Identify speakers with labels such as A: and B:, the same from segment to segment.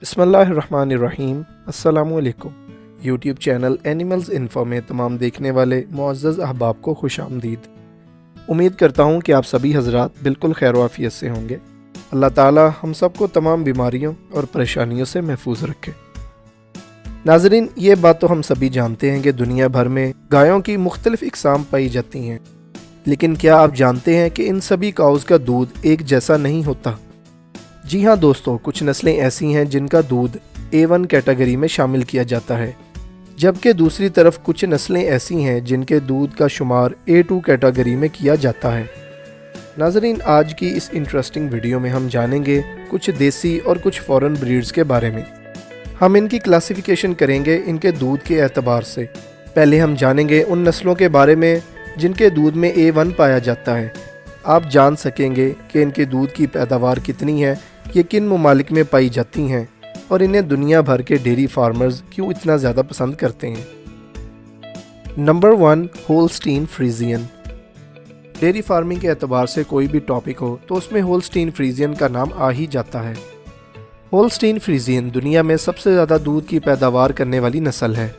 A: बिस्मिल्लाहिर्रहमानिर्रहीम। अस्सलामुअलैकुम। YouTube channel animals info में तमाम देखने वाले मुअज़्ज़ज़ अहबाब को खुश आमदीद। उम्मीद करता हूँ कि आप सभी हज़रात बिल्कुल खैर वाफ़ियत से होंगे। अल्लाह ताला हम सबको तमाम बीमारियों और परेशानियों से महफूज रखे। नाज़रीन, ये बात तो हम सभी जानते हैं कि दुनिया भर में गायों की मुख्तलिफ़ इक़साम पाई जाती हैं, लेकिन क्या आप जानते हैं कि इन सभी काउज़ का दूध एक जैसा नहीं होता? जी हाँ दोस्तों, कुछ नस्लें ऐसी हैं जिनका दूध A1 कैटेगरी में शामिल किया जाता है, जबकि दूसरी तरफ कुछ नस्लें ऐसी हैं जिनके दूध का शुमार A2 कैटेगरी में किया जाता है। नाज़रीन, आज की इस इंटरेस्टिंग वीडियो में हम जानेंगे कुछ देसी और कुछ फॉरेन ब्रीड्स के बारे में। हम इनकी क्लासिफिकेशन करेंगे इनके दूध के एतबार से। पहले हम जानेंगे उन नस्लों के बारे में जिनके दूध में A1 पाया जाता है। आप जान सकेंगे कि इनके दूध की पैदावार कितनी है, ये किन ममालिक में पाई जाती हैं और इन्हें दुनिया भर के डेयरी फार्मर्स क्यों इतना ज़्यादा पसंद करते हैं। Number 1, Holstein Friesian. Dairy farming के एतबार से कोई भी टॉपिक हो तो उसमें होल्स्टीन फ्रीजियन का नाम आ ही जाता है। होल्स्टीन फ्रीजियन दुनिया में सबसे ज़्यादा दूध की पैदावार करने वाली नस्ल है।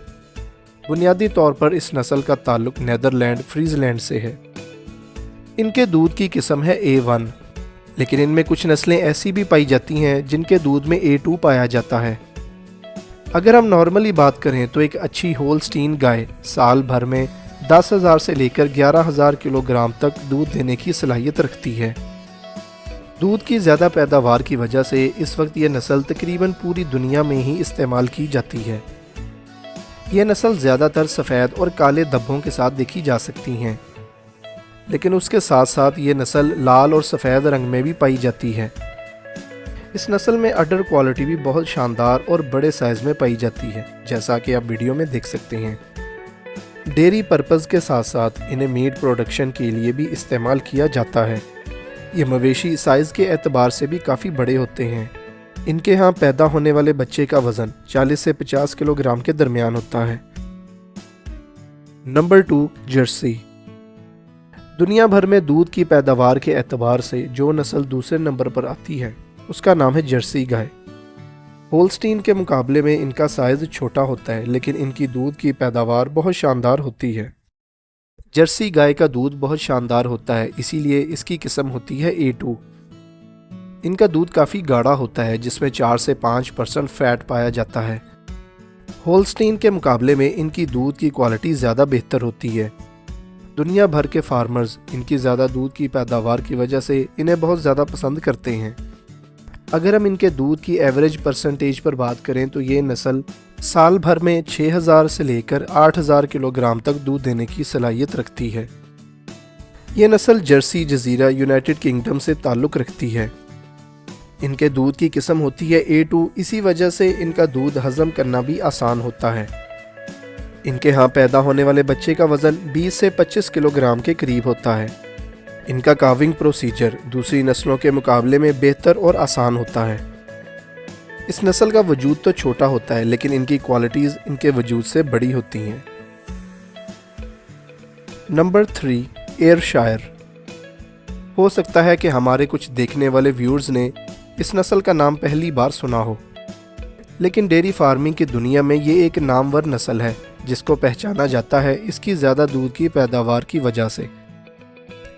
A: बुनियादी तौर पर इस नस्ल का ताल्लुक नीदरलैंड फ्रीजलैंड से है। इनके दूध की किस्म है A1, लेकिन इनमें कुछ नस्लें ऐसी भी पाई जाती हैं जिनके दूध में A2 पाया जाता है। अगर हम नॉर्मली बात करें तो एक अच्छी होल्स्टीन गाय साल भर में 10,000 से लेकर 11,000 किलोग्राम तक दूध देने की सलाहियत रखती है। दूध की ज़्यादा पैदावार की वजह से इस वक्त यह नस्ल तकरीबन पूरी दुनिया में ही इस्तेमाल की जाती है। यह नस्ल ज़्यादातर सफ़ेद और काले धब्बों के साथ देखी जा सकती हैं, लेकिन उसके साथ साथ ये नस्ल लाल और सफ़ेद रंग में भी पाई जाती है। इस नस्ल में अडर क्वालिटी भी बहुत शानदार और बड़े साइज़ में पाई जाती है, जैसा कि आप वीडियो में देख सकते हैं। डेयरी पर्पज़ के साथ साथ इन्हें मीट प्रोडक्शन के लिए भी इस्तेमाल किया जाता है। ये मवेशी साइज़ के एतबार से भी काफ़ी बड़े होते हैं। इनके यहाँ पैदा होने वाले बच्चे का वज़न 40 से 50 किलोग्राम के दरमियान होता है। Number 2, Jersey. दुनिया भर में दूध की पैदावार के एतबार से जो नस्ल दूसरे नंबर पर आती है उसका नाम है जर्सी गाय। होल्स्टीन के मुकाबले में इनका साइज़ छोटा होता है, लेकिन इनकी दूध की पैदावार बहुत शानदार होती है। जर्सी गाय का दूध बहुत शानदार होता है, इसीलिए इसकी किस्म होती है A2। इनका दूध काफ़ी गाढ़ा होता है, जिसमें 4 से 5% फैट पाया जाता है। होल्स्टीन के मुकाबले में इनकी दूध की क्वालिटी ज़्यादा बेहतर होती है। दुनिया भर के फार्मर्स इनकी ज़्यादा दूध की पैदावार की वजह से इन्हें बहुत ज़्यादा पसंद करते हैं। अगर हम इनके दूध की एवरेज परसेंटेज पर बात करें तो ये नस्ल साल भर में 6,000 से लेकर 8,000 किलोग्राम तक दूध देने की सलाहियत रखती है। ये नस्ल जर्सी जजीरा यूनाइटेड किंगडम से ताल्लुक़ रखती है। इनके दूध की किस्म होती है A2, इसी वजह से इनका दूध हज़म करना भी आसान होता है। इनके यहाँ पैदा होने वाले बच्चे का वज़न 20 से 25 किलोग्राम के करीब होता है। इनका काविंग प्रोसीजर दूसरी नस्लों के मुकाबले में बेहतर और आसान होता है। इस नस्ल का वजूद तो छोटा होता है, लेकिन इनकी क्वालिटीज़ इनके वजूद से बड़ी होती हैं। नंबर 3, एयरशायर। हो सकता है कि हमारे कुछ देखने वाले व्यूअर्स ने इस नस्ल का नाम पहली बार सुना हो, लेकिन डेयरी फार्मिंग की दुनिया में ये एक नामवर नस्ल है जिसको पहचाना जाता है इसकी ज़्यादा दूध की पैदावार की वजह से।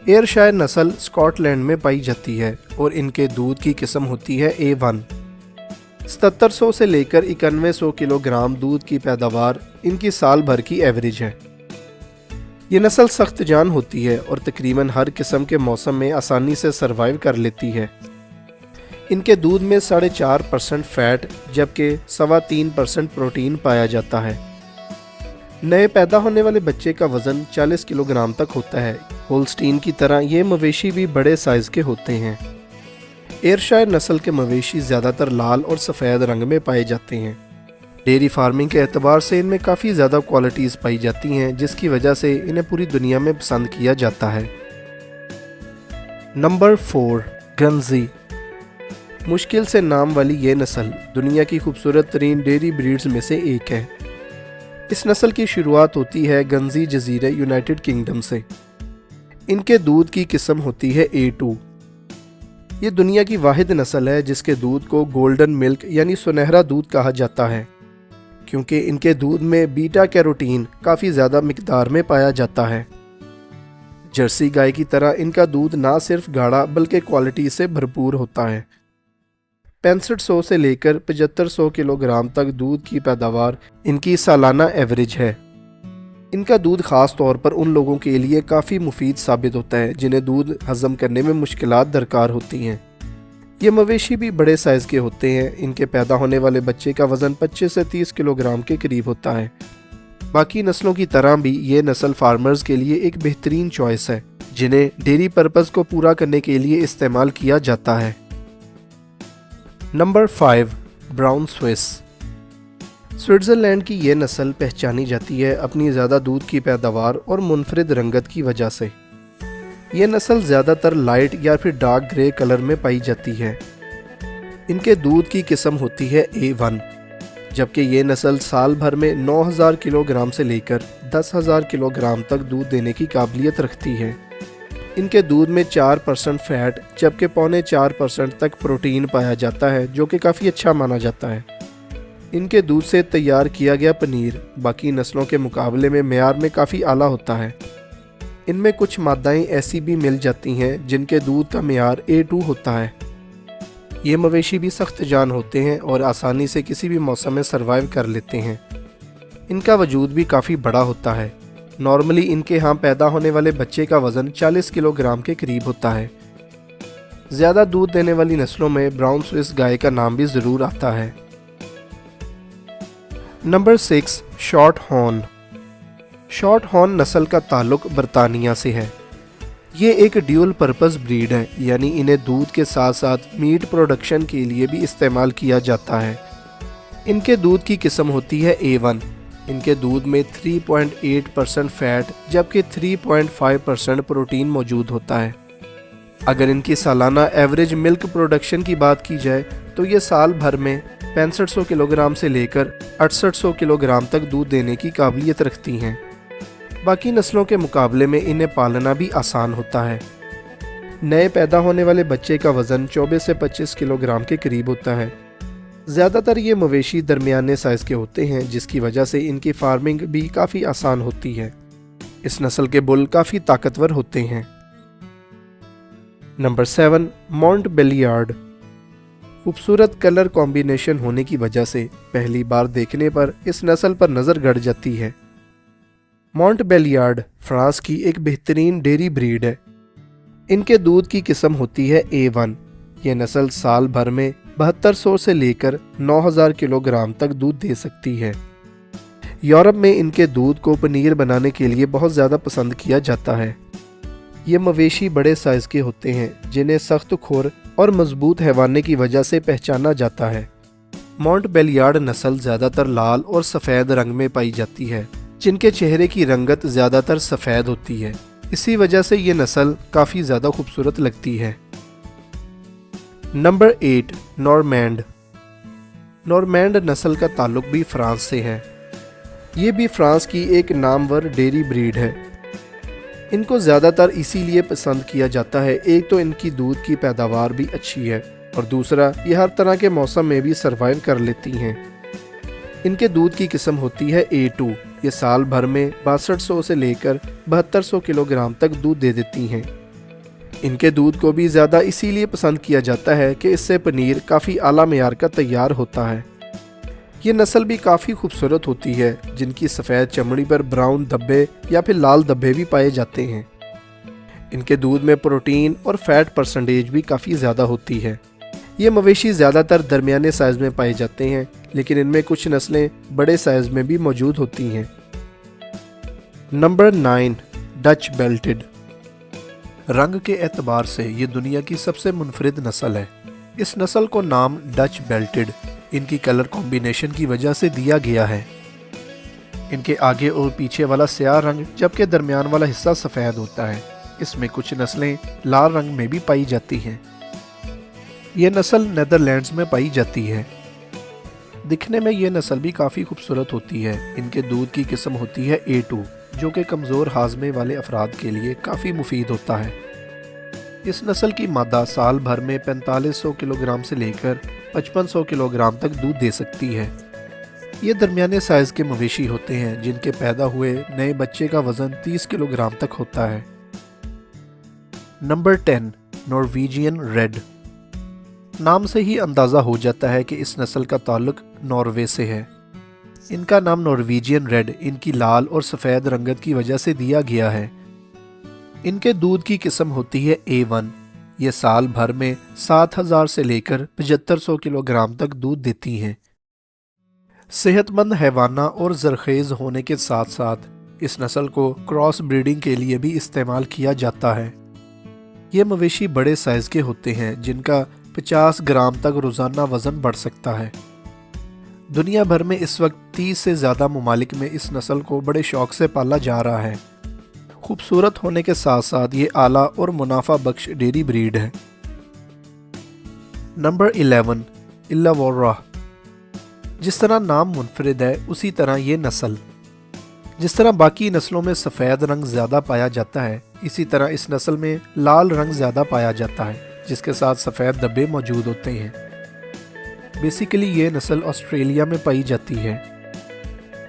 A: एयरशायर नस्ल स्कॉटलैंड में पाई जाती है और इनके दूध की किस्म होती है A1। 7700 से लेकर 9100 किलोग्राम दूध की पैदावार इनकी साल भर की एवरेज है। ये नस्ल सख्त जान होती है और तकरीबन हर किस्म के मौसम में आसानी से सरवाइव कर लेती है। इनके दूध में 4.5% फैट जबकि 3.25% प्रोटीन पाया जाता है। नए पैदा होने वाले बच्चे का वज़न 40 किलोग्राम तक होता है। होल्स्टीन की तरह ये मवेशी भी बड़े साइज़ के होते हैं। एयरशायर नस्ल के मवेशी ज़्यादातर लाल और सफ़ेद रंग में पाए जाते हैं। डेयरी फार्मिंग के एतबार से इनमें काफ़ी ज़्यादा क्वालिटीज़ पाई जाती हैं, जिसकी वजह से इन्हें पूरी दुनिया में पसंद किया जाता है। नंबर 4, गंजी। मुश्किल से नाम वाली ये नस्ल दुनिया की खूबसूरत तरीन डेयरी ब्रीड्स में से एक है। इस नस्ल की शुरुआत होती है गंजी जजीरा यूनाइटेड किंगडम से। इनके दूध की किस्म होती है A2। یہ دنیا کی واحد نسل ہے جس کے دودھ کو گولڈن ملک یعنی سنہرا دودھ کہا جاتا ہے، کیونکہ ان کے دودھ میں بیٹا کیروٹین کافی زیادہ مقدار میں پایا جاتا ہے۔ جرسی گائے کی طرح ان کا دودھ نہ صرف گاڑھا بلکہ کوالٹی سے بھرپور ہوتا ہے۔ 6500 سے لے کر 7500 کلو گرام تک دودھ کی پیداوار ان کی سالانہ ایوریج ہے۔ ان کا دودھ خاص طور پر ان لوگوں کے لیے کافی مفید ثابت ہوتا ہے جنہیں دودھ ہضم کرنے میں مشکلات درکار ہوتی ہیں۔ یہ مویشی بھی بڑے سائز کے ہوتے ہیں۔ ان کے پیدا ہونے والے بچے کا وزن 25 سے 30 کلو گرام کے قریب ہوتا ہے۔ باقی نسلوں کی طرح بھی یہ نسل فارمرز کے لیے ایک بہترین چوائس ہے جنہیں ڈیری پرپز کو پورا کرنے کے لیے استعمال کیا جاتا ہے۔ Number 5، brown Swiss. سوئٹزرلینڈ کی یہ نسل پہچانی جاتی ہے اپنی زیادہ دودھ کی پیداوار اور منفرد رنگت کی وجہ سے۔ یہ نسل زیادہ تر لائٹ یا پھر ڈارک گرے کلر میں پائی جاتی ہے۔ ان کے دودھ کی قسم ہوتی ہے A1، جبکہ یہ نسل سال بھر میں 9000 کلو گرام سے لے کر 10000 کلو گرام تک دودھ دینے کی قابلیت رکھتی ہے۔ ان کے دودھ میں 4% فیٹ جبکہ 0.25% تک پروٹین پایا جاتا ہے، جو کہ کافی اچھا مانا جاتا ہے۔ ان کے دودھ سے تیار کیا گیا پنیر باقی نسلوں کے مقابلے میں معیار میں کافی اعلیٰ ہوتا ہے۔ ان میں کچھ مادائیں ایسی بھی مل جاتی ہیں جن کے دودھ کا معیار A2 ہوتا ہے۔ یہ مویشی بھی سخت جان ہوتے ہیں اور آسانی سے کسی بھی موسم میں سروائیو کر لیتے ہیں۔ ان کا وجود بھی کافی بڑا ہوتا ہے۔ نارملی ان کے ہاں پیدا ہونے والے بچے کا وزن 40 کلو گرام کے قریب ہوتا ہے۔ زیادہ دودھ دینے والی نسلوں میں براؤن سوئس گائے کا نام بھی ضرور آتا ہے۔ Number 6، short horn. Short horn نسل کا تعلق برطانیہ سے ہے۔ یہ ایک ڈیول پرپز بریڈ ہے، یعنی انہیں دودھ کے ساتھ ساتھ میٹ پروڈکشن کے لیے بھی استعمال کیا جاتا ہے۔ ان کے دودھ کی قسم ہوتی ہے A1۔ ان کے دودھ میں 3.8% فیٹ جبکہ 3.5% پروٹین موجود ہوتا ہے۔ اگر ان کی سالانہ ایوریج ملک پروڈکشن کی بات کی جائے تو یہ سال بھر میں 6500 کلو گرام سے لے کر 6800 کلو گرام تک دودھ دینے کی قابلیت رکھتی ہیں۔ باقی نسلوں کے مقابلے میں انہیں پالنا بھی آسان ہوتا ہے۔ نئے پیدا ہونے والے بچے کا وزن 24 سے 25 کلو گرام کے قریب ہوتا ہے۔ زیادہ تر یہ مویشی درمیانے سائز کے ہوتے ہیں جس کی وجہ سے ان کی فارمنگ بھی کافی آسان ہوتی ہے۔ اس نسل کے بل کافی طاقتور ہوتے ہیں۔ Number 7، Montbeliarde. خوبصورت کلر کمبینیشن ہونے کی وجہ سے پہلی بار دیکھنے پر اس نسل پر نظر گڑ جاتی ہے۔ مونٹ بیلیارڈ فرانس کی ایک بہترین ڈیری بریڈ ہے۔ ان کے دودھ کی قسم ہوتی ہے A1۔ یہ نسل سال بھر میں 7200 سے لے کر 9000 کلو گرام تک دودھ دے سکتی ہے۔ یورپ میں ان کے دودھ کو پنیر بنانے کے لیے بہت زیادہ پسند کیا جاتا ہے۔ یہ مویشی بڑے سائز کے ہوتے ہیں جنہیں سخت کھور اور مضبوط حیوانے کی وجہ سے پہچانا جاتا ہے۔ مونٹ بیلیارڈ نسل زیادہ تر لال اور سفید رنگ میں پائی جاتی ہے، جن کے چہرے کی رنگت زیادہ تر سفید ہوتی ہے۔ اسی وجہ سے یہ نسل کافی زیادہ خوبصورت لگتی ہے۔ نمبر 8، نورمینڈ۔ نورمینڈ نسل کا تعلق بھی فرانس سے ہے۔ یہ بھی فرانس کی ایک نامور ڈیری بریڈ ہے۔ ان کو زیادہ تر اسی لیے پسند کیا جاتا ہے، ایک تو ان کی دودھ کی پیداوار بھی اچھی ہے اور دوسرا یہ ہر طرح کے موسم میں بھی سروائیو کر لیتی ہیں۔ ان کے دودھ کی قسم ہوتی ہے A2۔ یہ سال بھر میں 6200 سے لے کر 7200 کلو گرام تک دودھ دے دیتی ہیں۔ ان کے دودھ کو بھی زیادہ اسی لیے پسند کیا جاتا ہے کہ اس سے پنیر کافی اعلیٰ معیار کا تیار ہوتا ہے۔ یہ نسل بھی کافی خوبصورت ہوتی ہے، جن کی سفید چمڑی پر براؤن دھبے یا پھر لال دھبے بھی پائے جاتے ہیں۔ ان کے دودھ میں پروٹین اور فیٹ پرسنٹیج بھی کافی زیادہ ہوتی ہے۔ یہ مویشی زیادہ تر درمیانے سائز میں پائے جاتے ہیں، لیکن ان میں کچھ نسلیں بڑے سائز میں بھی موجود ہوتی ہیں۔ Number 9، Dutch belted. رنگ کے اعتبار سے یہ دنیا کی سب سے منفرد نسل ہے۔ اس نسل کو نام ڈچ بیلٹڈ ان کی کلر کمبینیشن کی وجہ سے دیا گیا ہے۔ ان کے آگے اور پیچھے والا سیاہ رنگ جبکہ درمیان والا حصہ سفید ہوتا ہے۔ اس میں کچھ نسلیں لال رنگ میں بھی پائی جاتی ہیں۔ یہ نسل نیدرلینڈز میں پائی جاتی ہے۔ دکھنے میں یہ نسل بھی کافی خوبصورت ہوتی ہے۔ ان کے دودھ کی قسم ہوتی ہے A2، جو کہ کمزور ہاضمے والے افراد کے لیے کافی مفید ہوتا ہے۔ इस नस्ल की मादा साल भर में 4500 किलोग्राम से लेकर 5500 किलोग्राम तक दूध दे सकती है। ये दरमियाने साइज के मवेशी होते हैं जिनके पैदा हुए नए बच्चे का वजन 30 किलोग्राम तक होता है। Number 10, Norwegian red. नाम से ही अंदाज़ा हो जाता है कि इस नस्ल का ताल्लुक नॉर्वे से है। इनका नाम नॉर्वेजियन रेड इनकी लाल और सफ़ेद रंगत की वजह से दिया गया है। इनके दूध की किस्म होती है A1। ये साल भर में 7000 से लेकर 7500 किलोग्राम तक दूध देती हैं। सेहतमंद हैवाना और जरखेज़ होने के साथ साथ इस नस्ल को क्रॉस ब्रीडिंग के लिए भी इस्तेमाल किया जाता है। ये मवेशी बड़े साइज़ के होते हैं जिनका 50 ग्राम तक रोज़ाना वज़न बढ़ सकता है। दुनिया भर में इस वक्त 30 से ज़्यादा ममालिक में इस नस्ल को बड़े शौक से पाला जा रहा है। खूबसूरत होने के साथ साथ ये आला और मुनाफा बख्श डेयरी ब्रीड है। नंबर 11, इल्लावोरा। जिस तरह नाम मुनफरिद है उसी तरह ये नस्ल, जिस तरह बाकी नस्लों में सफ़ेद रंग ज़्यादा पाया जाता है, इसी तरह इस नस्ल में लाल रंग ज़्यादा पाया जाता है जिसके साथ सफ़ेद धब्बे मौजूद होते हैं। बेसिकली ये नस्ल ऑस्ट्रेलिया में पाई जाती है।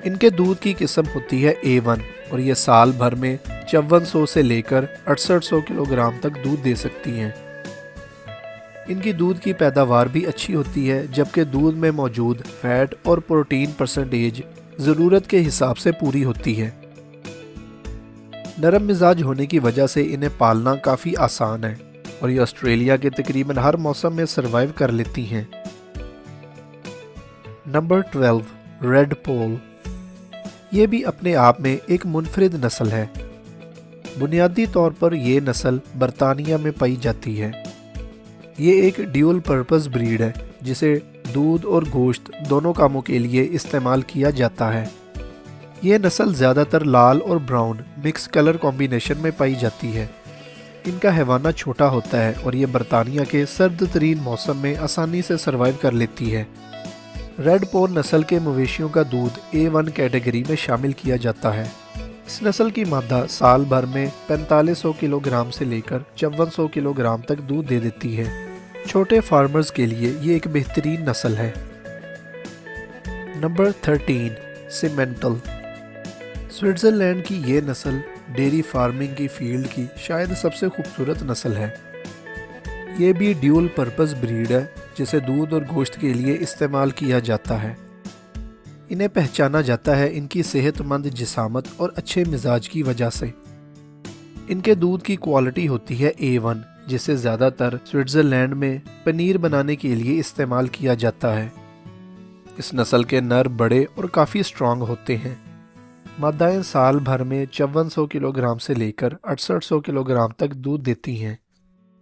A: इनके दूध की किस्म होती है A1 और ये साल भर में 5400 से लेकर 6800 किलोग्राम तक दूध दे सकती हैं। इनकी दूध की पैदावार भी अच्छी होती है जबकि दूध में मौजूद फैट और प्रोटीन परसेंटेज ज़रूरत के हिसाब से पूरी होती है। नरम मिजाज होने की वजह से इन्हें पालना काफ़ी आसान है और ये ऑस्ट्रेलिया के तकरीबन हर मौसम में सरवाइव कर लेती हैं। नंबर 12, रेड पोल। ये भी अपने आप में एक मुनफरिद नस्ल है। बुनियादी तौर पर यह नस्ल बरतानिया में पाई जाती है। ये एक ड्यूल पर्पस ब्रीड है जिसे दूध और गोश्त दोनों कामों के लिए इस्तेमाल किया जाता है। ये नस्ल ज़्यादातर लाल और ब्राउन मिक्स कलर कॉम्बिनेशन में पाई जाती है। इनका हैवाना छोटा होता है और ये बरतानिया के सर्द तरीन मौसम में आसानी से सर्वाइव कर लेती है। रेड पोल नस्ल के मवेशियों का दूध A1 कैटेगरी में शामिल किया जाता है। इस नस्ल की मादा साल भर में 4500 किलोग्राम से लेकर 5400 किलोग्राम तक दूध दे देती है। छोटे फार्मर्स के लिए ये एक बेहतरीन नस्ल है। नंबर 13, सिमेंटल। स्विट्ज़रलैंड की ये नस्ल डेयरी फार्मिंग की फील्ड की शायद सबसे खूबसूरत नस्ल है। ये भी ड्यूल पर्पस ब्रीड है जिसे दूध और गोश्त के लिए इस्तेमाल किया जाता है। इन्हें पहचाना जाता है इनकी सेहतमंद जिसामत और अच्छे मिजाज की वजह से। इनके दूध की क्वालिटी होती है A1 जिसे ज़्यादातर स्विट्ज़रलैंड में पनीर बनाने के लिए इस्तेमाल किया जाता है। इस नस्ल के नर बड़े और काफ़ी स्ट्रॉन्ग होते हैं। मादाएं साल भर में 5400 किलोग्राम से लेकर 6800 किलोग्राम तक दूध देती हैं।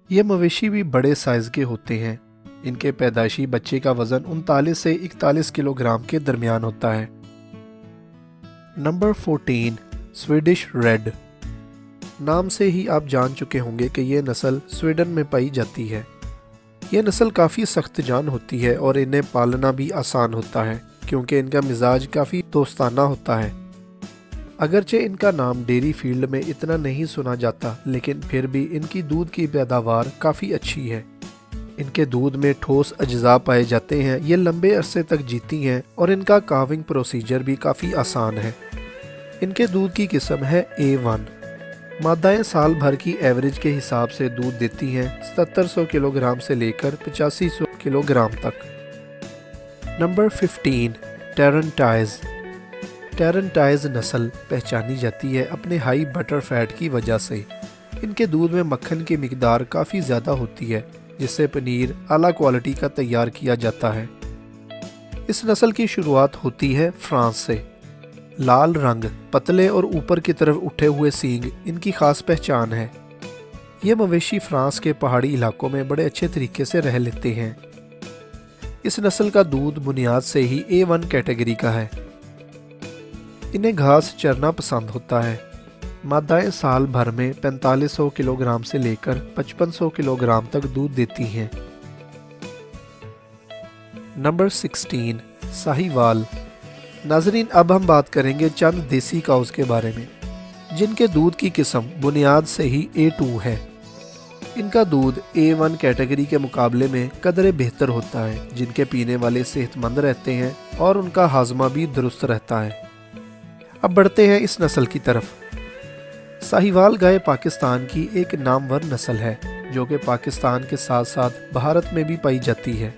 A: ये मवेशी भी बड़े साइज़ के होते हैं। इनके पैदाइशी बच्चे का वज़न 39 से 41 किलोग्राम के दरमियान होता है। Number 14, Swedish red. नाम से ही आप जान चुके होंगे कि ये नस्ल स्वीडन में पाई जाती है। ये नस्ल काफ़ी सख्त जान होती है और इन्हें पालना भी आसान होता है क्योंकि इनका मिजाज काफ़ी दोस्ताना होता है। अगरचे इनका नाम डेयरी फील्ड में इतना नहीं सुना जाता लेकिन फिर भी इनकी दूध की पैदावार काफ़ी अच्छी है। इनके दूध में ठोस अज्जा पाए जाते हैं। ये लंबे अरसे तक जीती हैं और इनका काविंग प्रोसीजर भी काफ़ी आसान है। इनके दूध की किस्म है A1। मादाएं साल भर की एवरेज के हिसाब से दूध देती हैं 7700 किलोग्राम से लेकर 8500 किलोग्राम तक। नंबर 15, टेरेंटाइज। टेरेंटाइज नस्ल पहचानी जाती है अपने हाई बटर फैट की वजह से। इनके दूध में मक्खन की मिकदार काफ़ी ज़्यादा होती है जिससे पनीर आला क्वालिटी का तैयार किया जाता है। इस नस्ल की शुरुआत होती है फ्रांस से। लाल रंग, पतले और ऊपर की तरफ उठे हुए सींग इनकी खास पहचान है। ये मवेशी फ्रांस के पहाड़ी इलाकों में बड़े अच्छे तरीके से रह लेते हैं। इस नस्ल का दूध बुनियाद से ही A1 कैटेगरी का है। इन्हें घास चरना पसंद होता है। मादाएं साल भर में 4500 किलोग्राम से लेकर 5500 किलोग्राम तक दूध देती हैं। नंबर 16, साहिवाल। नाजरीन, अब हम बात करेंगे चंद देसी काउस के बारे में जिनके दूध की किस्म बुनियाद से ही A2 है। ان کا دودھ A1 कैटेगरी के मुकाबले में कदरे बेहतर होता है, जिनके पीने वाले सेहतमंद रहते हैं और उनका हाजमा भी दुरुस्त रहता है। अब बढ़ते हैं इस नस्ल की तरफ। साहिवाल गाय पाकिस्तान की एक नामवर नस्ल है, जो कि पाकिस्तान के साथ साथ भारत में भी पाई जाती है।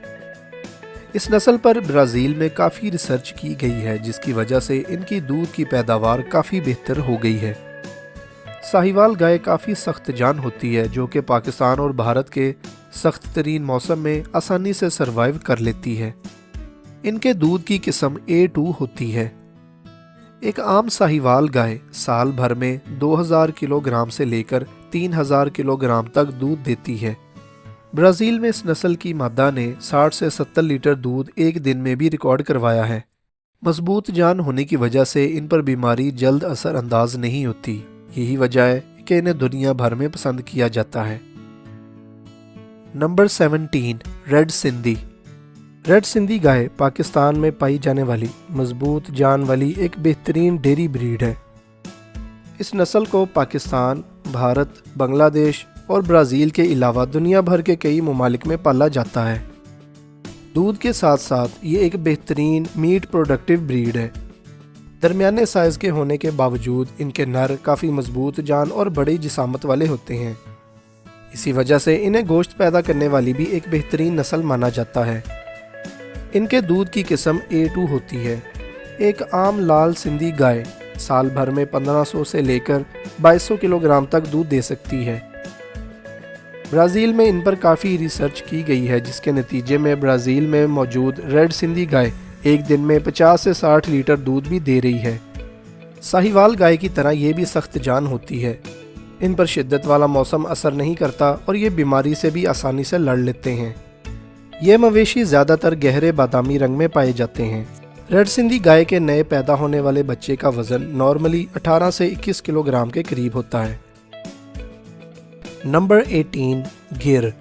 A: इस नस्ल पर ब्राज़ील में काफ़ी रिसर्च की गई है, जिसकी वजह से इनकी दूध की पैदावार काफ़ी बेहतर हो गई है। साहिवाल गाय काफ़ी सख्त जान होती है, जो कि पाकिस्तान और भारत के सख्त तरीन मौसम में आसानी से सरवाइव कर लेती है। इनके दूध की किस्म A2 होती है। एक आम साहिवाल गाय साल भर में 2000 किलोग्राम से लेकर 3000 किलोग्राम तक दूध देती है। ब्राज़ील में इस नस्ल की मादा ने 60 से 70 लीटर दूध एक दिन में भी रिकॉर्ड करवाया है। मजबूत जान होने की वजह से इन पर बीमारी जल्द असर अंदाज नहीं होती। यही वजह है कि इन्हें दुनिया भर में पसंद किया जाता है। Number 17, red Sindhi. Red Sindhi गाय पाकिस्तान में पाई जाने वाली मजबूत जान वाली एक बेहतरीन डेयरी ब्रीड है। इस नस्ल को पाकिस्तान, भारत, बांग्लादेश और ब्राज़ील के अलावा दुनिया भर के कई ममालिक में पाला जाता है। दूध के साथ साथ ये एक बेहतरीन मीट प्रोडक्टिव ब्रीड है। दरमियाने साइज़ के होने के बावजूद इनके नर काफ़ी मजबूत जान और बड़ी जिसामत वाले होते हैं। इसी वजह से इन्हें गोश्त पैदा करने वाली भी एक बेहतरीन नस्ल माना जाता है। इनके दूध की किस्म A2 होती है। एक आम लाल सिंधी गाय साल भर में 1500 से लेकर 2200 किलोग्राम तक दूध दे सकती है। ब्राज़ील में इन पर काफ़ी रिसर्च की गई है, जिसके नतीजे में ब्राज़ील में मौजूद रेड सिंधी गाय एक दिन में 50 से 60 लीटर दूध भी दे रही है। साहिवाल गाय की तरह ये भी सख्त जान होती है। इन पर शिद्दत वाला मौसम असर नहीं करता और ये बीमारी से भी आसानी से लड़ लेते हैं। ये मवेशी ज़्यादातर गहरे बादामी रंग में पाए जाते हैं। रेड सिंधी गाय के नए पैदा होने वाले बच्चे का वज़न नॉर्मली 18 से 21 किलोग्राम के करीब होता है। नंबर 18, गिर।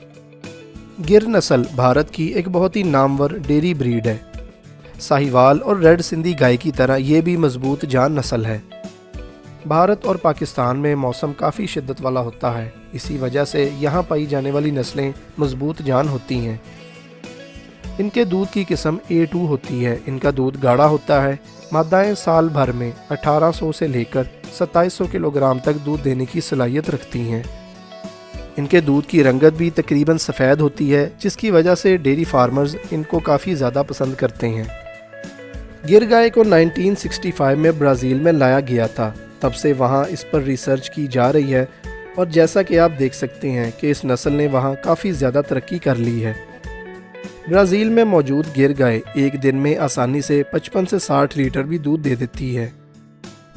A: गिर नस्ल भारत की एक बहुत ही नामवर डेयरी ब्रीड है। साहिवाल और रेड सिंधी गाय की तरह ये भी मजबूत जान नस्ल है। भारत और पाकिस्तान में मौसम काफ़ी शिद्दत वाला होता है, इसी वजह से यहाँ पाई जाने वाली नस्लें मजबूत जान होती हैं। इनके दूध की किस्म A2 होती है। इनका दूध गाढ़ा होता है। मादाएं साल भर में 1800 से लेकर 2700 किलोग्राम तक दूध देने की सलाहियत रखती हैं। इनके दूध की रंगत भी तकरीबन सफ़ेद होती है, जिसकी वजह से डेयरी फार्मर्स इनको काफ़ी ज़्यादा पसंद करते हैं। गिर गाय को 1965 में ब्राज़ील में लाया गया था। तब से वहाँ इस पर रिसर्च की जा रही है और जैसा कि आप देख सकते हैं कि इस नस्ल ने वहाँ काफ़ी ज़्यादा तरक्की कर ली है। ब्राज़ील में मौजूद गिर गाय एक दिन में आसानी से 55 से 60 लीटर भी दूध दे देती है।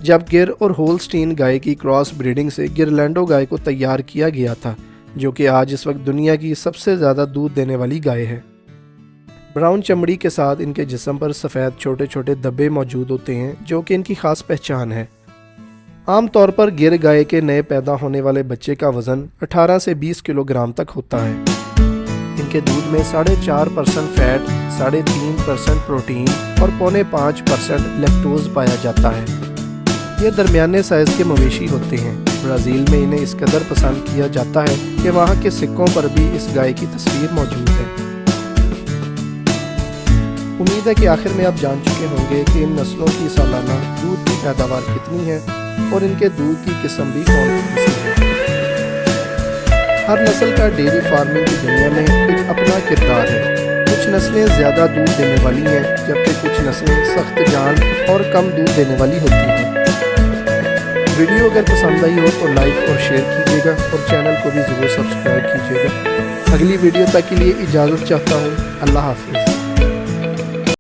A: जब गिर और होल्स्टीन गाय की क्रॉस ब्रीडिंग से गिरलैंडो गाय को तैयार किया गया था, जो कि आज इस वक्त दुनिया की सबसे ज़्यादा दूध देने वाली गाय है। ब्राउन चमड़ी के साथ इनके जिस्म पर सफ़ेद छोटे छोटे धब्बे मौजूद होते हैं, जो कि इनकी ख़ास पहचान है। आम तौर पर गिर गाय के नए पैदा होने वाले बच्चे का वज़न 18 से 20 किलोग्राम तक होता है। इनके दूध में 4.5% फैट, 3.5% प्रोटीन और 4.5% लैक्टोज पाया जाता है। ये दरमियाने साइज़ के मवेशी होते हैं। ब्राज़ील में इन्हें इस कदर पसंद किया जाता है कि वहाँ के सिक्कों पर भी इस गाय की तस्वीर मौजूद है। उम्मीद है कि आखिर में आप जान चुके होंगे कि इन नस्लों की सालाना दूध की पैदावार कितनी है और इनके दूध की किस्म भी कौन सी है। हर नस्ल का डेयरी फार्मिंग की दुनिया में एक अपना किरदार है। कुछ नस्लें ज़्यादा दूध देने वाली हैं, जबकि कुछ नस्लें सख्त जान और कम दूध देने वाली होती हैं। वीडियो अगर पसंद आई हो तो लाइक और शेयर कीजिएगा और चैनल को भी ज़रूर सब्सक्राइब कीजिएगा। अगली वीडियो तक के लिए इजाज़त चाहता हूँ। अल्लाह हाफिज़।